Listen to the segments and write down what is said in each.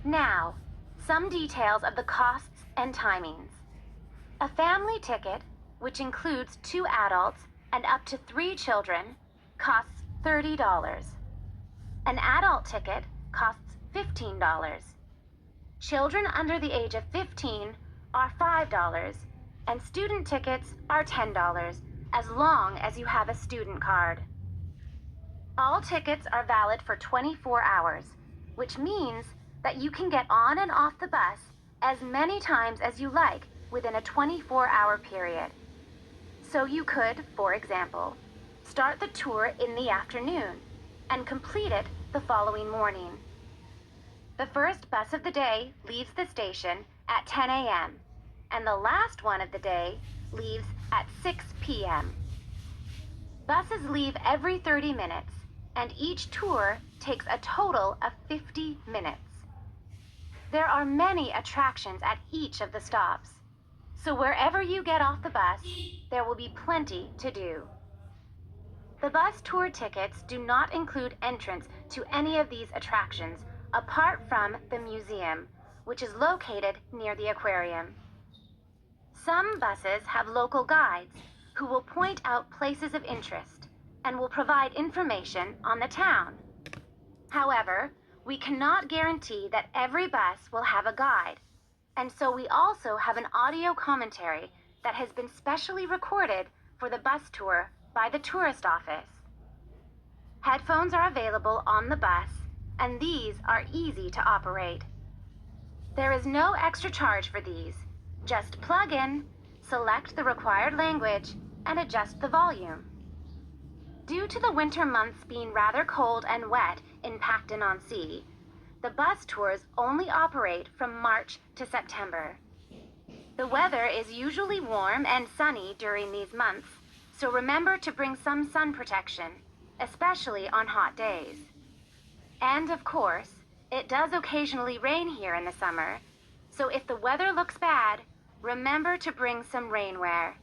Now, some details of the costs and timings. A family ticket, which includes 2 adults and up to 3 children, costs $30. An adult ticket costs $15. Children under the age of 15 are $5, and student tickets are $10, as long as you have a student card. All tickets are valid for 24 hours, which means that you can get on and off the bus as many times as you like within a 24-hour period. So you could, for example, start the tour in the afternoon and complete it the following morning. The first bus of the day leaves the station at 10 a.m., and the last one of the day leaves at 6 p.m. Buses leave every 30 minutes, and each tour takes a total of 50 minutes. There are many attractions at each of the stops, so wherever you get off the bus, there will be plenty to do. The bus tour tickets do not include entrance to any of these attractions apart from the museum, which is located near the aquarium. Some buses have local guides who will point out places of interest and will provide information on the town. However, we cannot guarantee that every bus will have a guide, and so we also have an audio commentary that has been specially recorded for the bus tour by the tourist office. Headphones are available on the bus, and these are easy to operate. There is no extra charge for these. Just plug in, select the required language, and adjust the volume. Due to the winter months being rather cold and wet in Pacton-on-Sea, the bus tours only operate from March to September. The weather is usually warm and sunny during these months, so remember to bring some sun protection, especially on hot days. And of course, it does occasionally rain here in the summer, so if the weather looks bad, remember to bring some rainwear.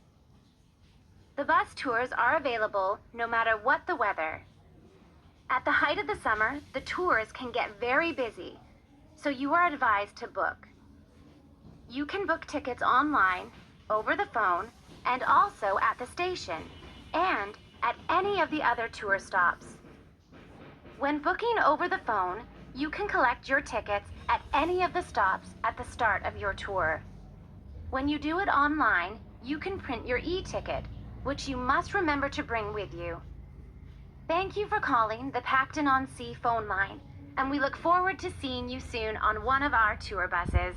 The bus tours are available no matter what the weather. At the height of the summer, the tours can get very busy, so you are advised to book. You can book tickets online, over the phone, and also at the station, and at any of the other tour stops. When booking over the phone, you can collect your tickets at any of the stops at the start of your tour. When you do it online, you can print your e-ticket, which you must remember to bring with you. Thank you for calling the Pacton-on-Sea phone line, and we look forward to seeing you soon on one of our tour buses.